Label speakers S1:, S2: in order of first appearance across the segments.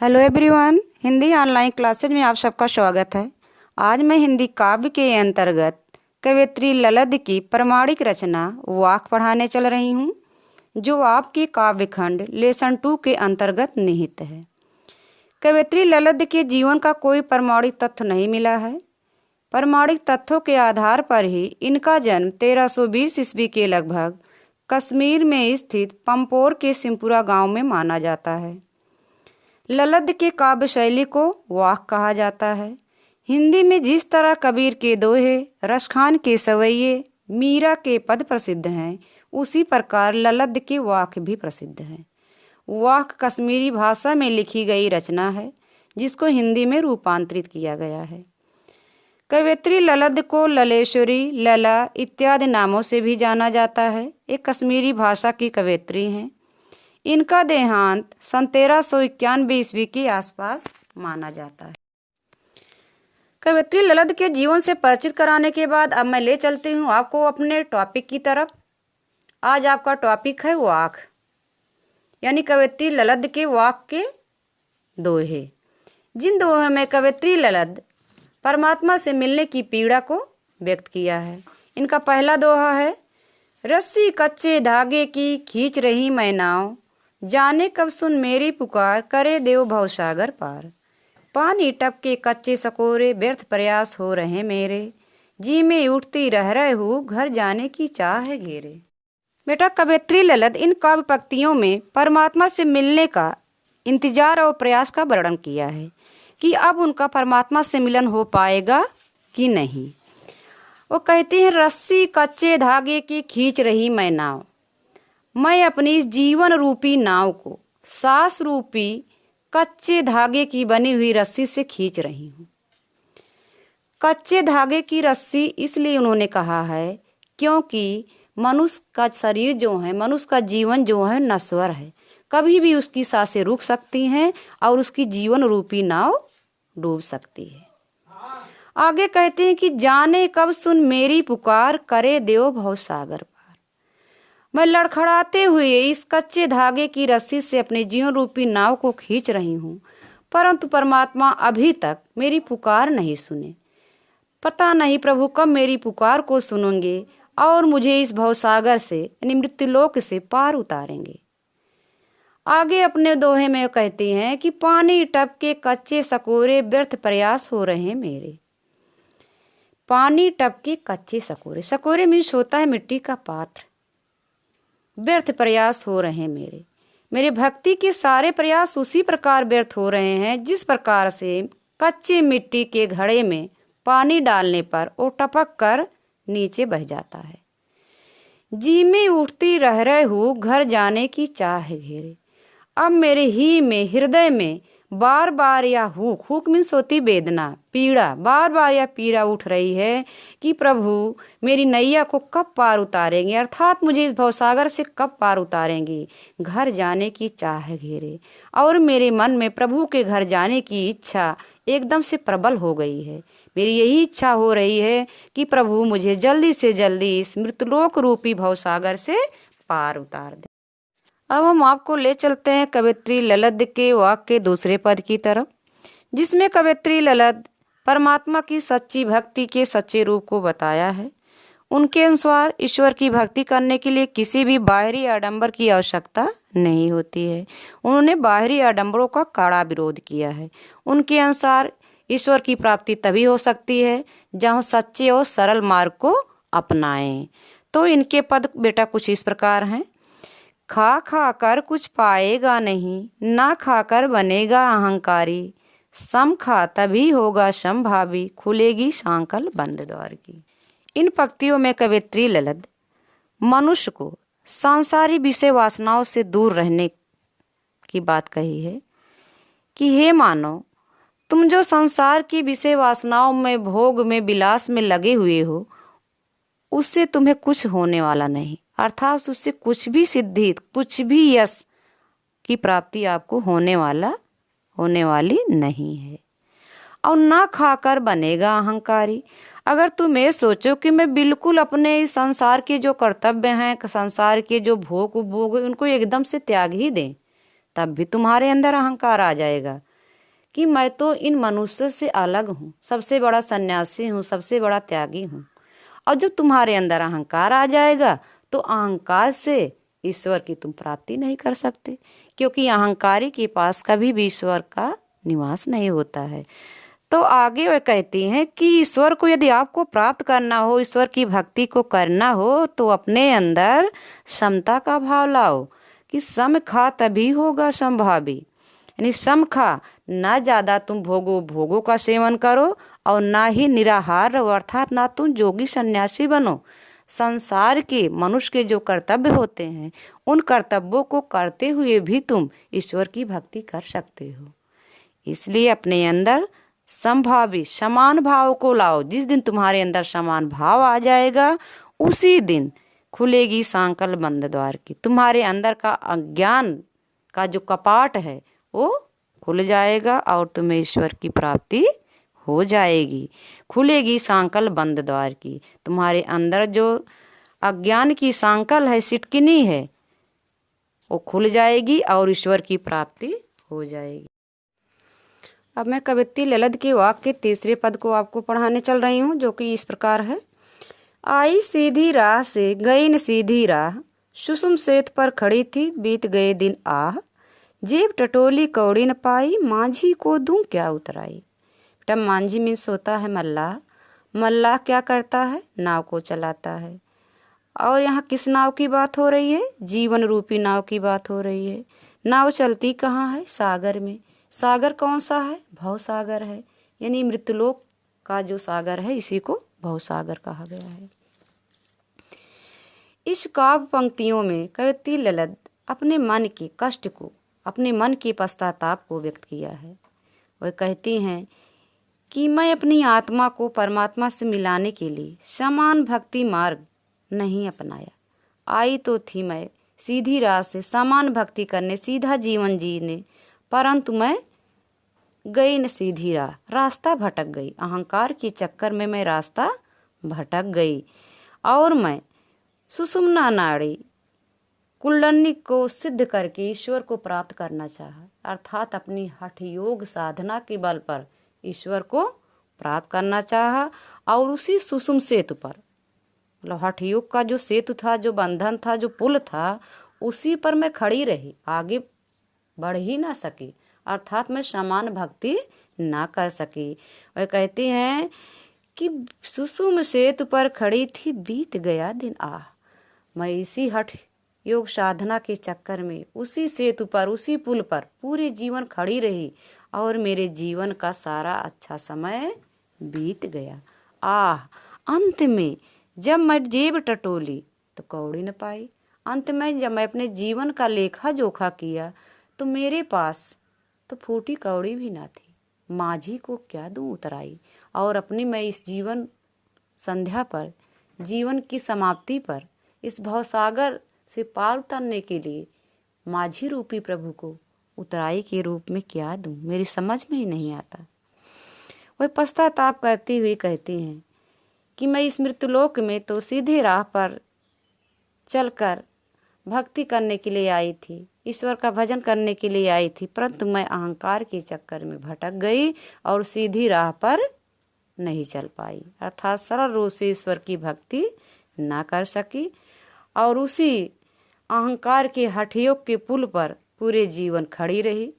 S1: Hello everyone, Hindi online classes में आप सबका स्वागत है। आज मैं हिंदी काव्य के अंतर्गत कवयित्री ललद की प्रमाणिक रचना वाक पढ़ाने चल रही हूँ, जो आपके काव्य खंड लेसन 2 के अंतर्गत निहित है। कवयित्री ललद के जीवन का कोई प्रमाणिक तथ्य नहीं मिला है। प्रमाणिक तथ्यों के आधार पर ही इनका जन्म 1320 ईस्वी के लगभग कश्मीर में स्थित पंपोर के सिंहपुरा गांव में माना जाता है। ललद के काव्य शैली को वाक कहा जाता है। हिंदी में जिस तरह कबीर के दोहे, रसखान के सवैये, मीरा के पद प्रसिद्ध हैं, उसी प्रकार ललद के वाक भी प्रसिद्ध हैं। वाक कश्मीरी भाषा में लिखी गई रचना है, जिसको हिंदी में रूपांतरित किया गया है। कवयित्री ललद को ललेश्वरी, लला इत्यादि नामों से भी जाना जाता है। एक कश्मीरी भाषा की कवयित्री हैं। इनका देहांत सन 1391 ईस्वी के आसपास माना जाता है। कवयित्री ललद के जीवन से परिचित कराने के बाद अब मैं ले चलती हूँ आपको अपने टॉपिक की तरफ। आज आपका टॉपिक है वाक, यानी कवयित्री ललद के वाक के दोहे। जिन दोहे में कवयित्री ललद परमात्मा से मिलने की पीड़ा को व्यक्त किया है। इनका पहला दोहा है, रस्सी कच्चे धागे की खींच रही मैं नाव, जाने कब सुन मेरी पुकार, करे देव भवसागर पार। पानी टपके कच्चे सकोरे, व्यर्थ प्रयास हो रहे मेरे, जी में उठती रह रहे हूँ, घर जाने की चाह है घेरे। बेटा, कवयित्री ललद इन काव्य पंक्तियों में परमात्मा से मिलने का इंतजार और प्रयास का वर्णन किया है कि अब उनका परमात्मा से मिलन हो पाएगा कि नहीं। वो कहती हैं, रस्सी कच्चे धागे की खींच रही मैं नाव, मैं अपनी इस जीवन रूपी नाव को सांस रूपी कच्चे धागे की बनी हुई रस्सी से खींच रही हूँ। कच्चे धागे की रस्सी इसलिए उन्होंने कहा है क्योंकि मनुष्य का शरीर जो है, मनुष्य का जीवन जो है नश्वर है। कभी भी उसकी सांसें रुक सकती हैं और उसकी जीवन रूपी नाव डूब सकती है। आगे कहते हैं कि जाने कब सुन मेरी पुकार, करे देव भवसागर पार। मैं लड़खड़ाते हुए इस कच्चे धागे की रस्सी से अपने जीवन रूपी नाव को खींच रही हूँ, परंतु परमात्मा अभी तक मेरी पुकार नहीं सुने। पता नहीं प्रभु कब मेरी पुकार को सुनेंगे और मुझे इस भवसागर से यानी मृत्युलोक से पार उतारेंगे। आगे अपने दोहे में कहते हैं कि पानी टपके कच्चे सकोरे, व्यर्थ प्रयास हो रहे मेरे। पानी टपके कच्चे सकोरे, सकोरे मीन्स होता है मिट्टी का पात्र। व्यर्थ प्रयास हो रहे मेरे, मेरे भक्ति के सारे प्रयास उसी प्रकार व्यर्थ हो रहे हैं जिस प्रकार से कच्चे मिट्टी के घड़े में पानी डालने पर वो टपक कर नीचे बह जाता है। जी में उठती रह रहे हूँ, घर जाने की चाह है घेरे। अब मेरे ही में, हृदय में बार बार या हुक मीन्स होती वेदना, पीड़ा, बार बार या पीड़ा उठ रही है कि प्रभु मेरी नैया को कब पार उतारेंगे, अर्थात मुझे इस भवसागर से कब पार उतारेंगे। घर जाने की चाह घेरे और मेरे मन में प्रभु के घर जाने की इच्छा एकदम से प्रबल हो गई है। मेरी यही इच्छा हो रही है कि प्रभु मुझे जल्दी से जल्दी इस मृतलोक रूपी भवसागर से पार उतार दे। अब हम आपको ले चलते हैं कवयित्री ललद के वाक के दूसरे पद की तरफ, जिसमें कवयित्री ललद परमात्मा की सच्ची भक्ति के सच्चे रूप को बताया है। उनके अनुसार ईश्वर की भक्ति करने के लिए किसी भी बाहरी आडंबर की आवश्यकता नहीं होती है। उन्होंने बाहरी आडंबरों का कड़ा विरोध किया है। उनके अनुसार ईश्वर की प्राप्ति तभी हो सकती है जहाँ सच्चे और सरल मार्ग को अपनाएं। तो इनके पद बेटा कुछ इस प्रकार हैं, खा कर कुछ पाएगा नहीं, ना खाकर बनेगा अहंकारी, सम खा तभी होगा संभावी, खुलेगी सांकल बंद द्वार की। इन पंक्तियों में कवयित्री ललद मनुष्य को सांसारिक विषय वासनाओं से दूर रहने की बात कही है कि हे मानव, तुम जो संसार की विषय वासनाओं में, भोग में, विलास में लगे हुए हो, उससे तुम्हें कुछ होने वाला नहीं, अर्थात उससे कुछ भी सिद्धि, कुछ भी यश की प्राप्ति आपको होने वाली नहीं है। और ना खाकर बनेगा अहंकारी। अगर तुम ये सोचो कि मैं बिल्कुल अपने इस संसार के जो कर्तव्य हैं, संसार के जो भोग उनको एकदम से त्याग ही दें, तब भी तुम्हारे अंदर अहंकार आ जाएगा। कि मैं तो इन मनुष्य से अलग हूँ, सबसे बड़ा सन्यासी हूँ, सबसे बड़ा त्यागी हूँ। और जब तुम्हारे अंदर अहंकार आ जाएगा तो अहंकार से ईश्वर की तुम प्राप्ति नहीं कर सकते, क्योंकि अहंकारी के पास कभी भी ईश्वर का निवास नहीं होता है। तो आगे वे कहती हैं कि ईश्वर को यदि आपको प्राप्त करना हो, ईश्वर की भक्ति को करना हो, तो अपने अंदर समता का भाव लाओ कि सम खा तभी होगा संभावी। यानी सम खा, ना ज्यादा तुम भोगों का सेवन करो और ना ही निराहार रहो, अर्थात ना तुम जोगी सन्यासी बनो। संसार के मनुष्य के जो कर्तव्य होते हैं उन कर्तव्यों को करते हुए भी तुम ईश्वर की भक्ति कर सकते हो। इसलिए अपने अंदर समभावी समान भाव को लाओ। जिस दिन तुम्हारे अंदर समान भाव आ जाएगा उसी दिन खुलेगी सांकल बंद द्वार की। तुम्हारे अंदर का अज्ञान का जो कपाट है वो खुल जाएगा और तुम्हें ईश्वर की प्राप्ति हो जाएगी। खुलेगी सांकल बंद द्वार की। तुम्हारे अंदर जो अज्ञान की सांकल है, सिटकिनी है, वो खुल जाएगी और ईश्वर की प्राप्ति हो जाएगी। अब मैं कवियत्री ललित के वाक्य के तीसरे पद को आपको पढ़ाने चल रही हूँ, जो कि इस प्रकार है। आई सीधी राह से गई न सीधी राह, सुषुम सेत पर खड़ी थी बीत गए दिन आह। जेब टटोली कौड़ी न पाई, मांझी को दूं क्या उतराई। बेटा मांझी मीन्स होता है मल्लाह। मल्लाह क्या करता है? नाव को चलाता है। और यहाँ किस नाव की बात हो रही है? जीवन रूपी नाव की बात हो रही है। नाव चलती कहाँ है? सागर में। सागर कौन सा है? भव सागर है। यानी मृत्युलोक का जो सागर है इसी को भव सागर कहा गया है। इस काव्य पंक्तियों में कवियत्री ललित अपने मन के कष्ट को, अपने मन के पश्चाताप को व्यक्त किया है। वह कहती हैं कि मैं अपनी आत्मा को परमात्मा से मिलाने के लिए समान भक्ति मार्ग नहीं अपनाया। आई तो थी मैं सीधी राह से समान भक्ति करने, सीधा जीवन जीने, परंतु मैं गई न सीधी राह, रास्ता भटक गई। अहंकार के चक्कर में मैं रास्ता भटक गई और मैं सुषुम्ना नाड़ी कुंडली को सिद्ध करके ईश्वर को प्राप्त करना चाहा। अर्थात अपनी हठ योग साधना के बल पर ईश्वर को प्राप्त करना चाहा और उसी सुषुम सेतु पर, मतलब हठ योग का जो सेतु था, जो बंधन था, जो पुल था, उसी पर मैं खड़ी रही, आगे बढ़ ही ना सकी। अर्थात मैं समान भक्ति ना कर सकी। वह कहती हैं कि सुषुम सेतु पर खड़ी थी बीत गया दिन आह। मैं इसी हठ योग साधना के चक्कर में उसी सेतु पर, उसी पुल पर पूरे जीवन खड़ी रही और मेरे जीवन का सारा अच्छा समय बीत गया। आह, अंत में जब मैं जेब टटोली तो कौड़ी न पाई। अंत में जब मैं अपने जीवन का लेखा जोखा किया तो मेरे पास तो फूटी कौड़ी भी ना थी। माझी को क्या दूं उतराई। और अपनी मैं इस जीवन संध्या पर, जीवन की समाप्ति पर, इस भवसागर से पार उतरने के लिए माझी रूपी प्रभु को उतराई के रूप में क्या दूं, मेरी समझ में ही नहीं आता। वह पश्चाताप करती हुई कहती हैं कि मैं इस मृत्युलोक में तो सीधे राह पर चलकर भक्ति करने के लिए आई थी, ईश्वर का भजन करने के लिए आई थी, परंतु मैं अहंकार के चक्कर में भटक गई और सीधी राह पर नहीं चल पाई। अर्थात सरल रूप से ईश्वर की भक्ति ना कर सकी और उसी अहंकार के हठयोग के पुल पर पूरे जीवन खड़ी रही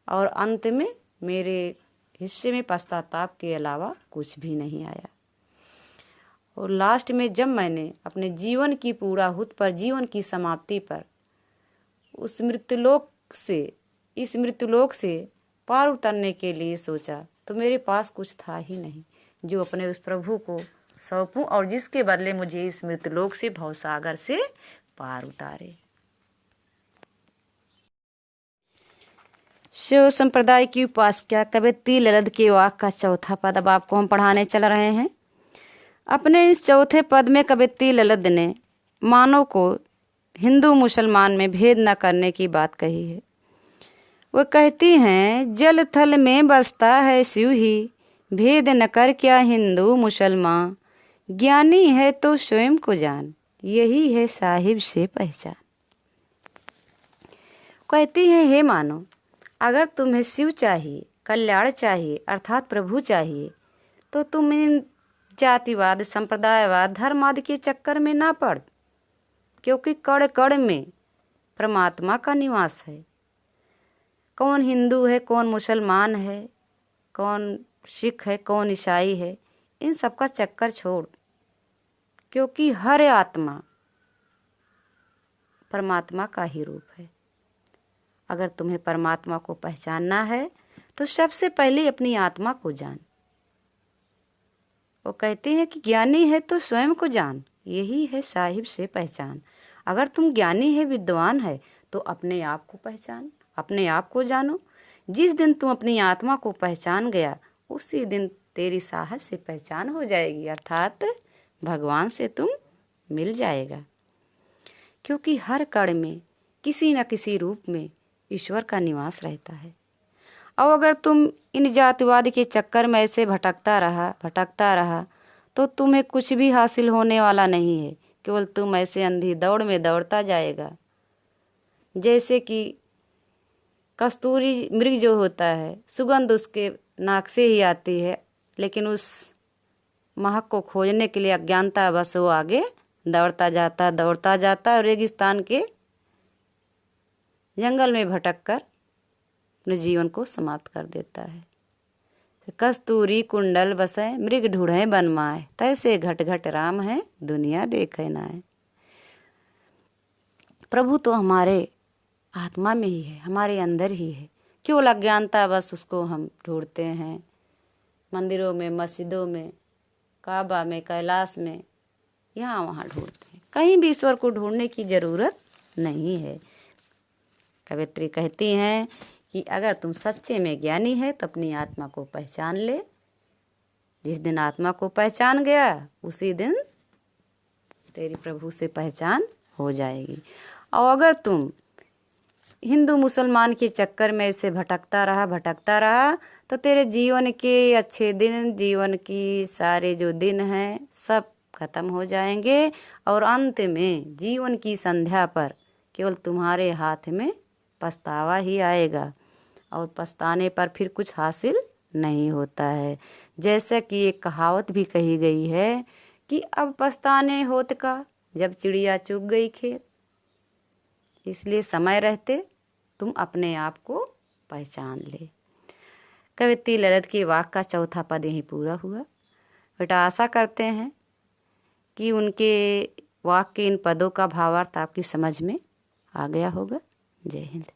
S1: और अंत में मेरे हिस्से में पश्चाताप के अलावा कुछ भी नहीं आया। और लास्ट में जब मैंने अपने जीवन की पूर्णाहुति पर, जीवन की समाप्ति पर उस मृत्युलोक से, इस मृत्युलोक से पार उतरने के लिए सोचा तो मेरे पास कुछ था ही नहीं जो अपने उस प्रभु को सौंपूं और जिसके बदले मुझे इस मृत्युलोक से, भवसागर से पार उतारे। शिव संप्रदाय की उपासक कवियत्री ललित के वाक्य का चौथा पद अब आपको हम पढ़ाने चल रहे हैं। अपने इस चौथे पद में कवियत्री ललित ने मानव को हिंदू मुसलमान में भेद न करने की बात कही है। वो कहती हैं, जल थल में बसता है शिव ही, भेद न कर क्या हिंदू मुसलमान, ज्ञानी है तो स्वयं को जान, यही है साहिब से पहचान। कहती है, हे मानो, अगर तुम्हें शिव चाहिए, कल्याण चाहिए अर्थात प्रभु चाहिए, तो तुम इन जातिवाद, संप्रदायवाद, धर्मादि के चक्कर में ना पड़, क्योंकि कण कण में परमात्मा का निवास है। कौन हिंदू है, कौन मुसलमान है, कौन सिख है, कौन ईसाई है, इन सब का चक्कर छोड़, क्योंकि हर आत्मा परमात्मा का ही रूप है। अगर तुम्हें परमात्मा को पहचानना है तो सबसे पहले अपनी आत्मा को जान। वो कहते हैं कि ज्ञानी है तो स्वयं को जान, यही है साहिब से पहचान। अगर तुम ज्ञानी है, विद्वान है, तो अपने आप को पहचान, अपने आप को जानो। जिस दिन तुम अपनी आत्मा को पहचान गया, उसी दिन तेरी साहब से पहचान हो जाएगी, अर्थात भगवान से तुम मिल जाएगा। क्योंकि हर कण में किसी न किसी रूप में ईश्वर का निवास रहता है। और अगर तुम इन जातिवाद के चक्कर में ऐसे भटकता रहा तो तुम्हें कुछ भी हासिल होने वाला नहीं है। केवल तुम ऐसे अंधी दौड़ में दौड़ता जाएगा। जैसे कि कस्तूरी मृग जो होता है, सुगंध उसके नाक से ही आती है, लेकिन उस महक को खोजने के लिए अज्ञानता बस वो आगे दौड़ता जाता और रेगिस्तान के जंगल में भटक कर अपने जीवन को समाप्त कर देता है। कस्तूरी कुंडल बसे मृग ढूढ़े बन माए, तैसे घट घट राम है दुनिया देखे नाए। प्रभु तो हमारे आत्मा में ही है, हमारे अंदर ही है। केवल अज्ञानता बस उसको हम ढूंढते हैं मंदिरों में, मस्जिदों में, काबा में, कैलाश में, यहाँ वहाँ ढूंढते हैं। कहीं भी ईश्वर को ढूंढने की जरूरत नहीं है। कवित्री कहती हैं कि अगर तुम सच्चे में ज्ञानी है तो अपनी आत्मा को पहचान ले। जिस दिन आत्मा को पहचान गया, उसी दिन तेरी प्रभु से पहचान हो जाएगी। और अगर तुम हिंदू मुसलमान के चक्कर में ऐसे भटकता रहा तो तेरे जीवन के अच्छे दिन, जीवन की सारे जो दिन हैं सब खत्म हो जाएंगे। और अंत में जीवन की संध्या पर केवल तुम्हारे हाथ में पछतावा ही आएगा, और पछताने पर फिर कुछ हासिल नहीं होता है। जैसे कि एक कहावत भी कही गई है कि अब पछताने होत का जब चिड़िया चुग गई खेत। इसलिए समय रहते तुम अपने आप को पहचान ले। कवित्री ललित के वाक्य का चौथा पद यहीं पूरा हुआ। बेटा आशा करते हैं कि उनके वाक्य के इन पदों का भावार्थ आपकी समझ में आ गया होगा। जय हिंद।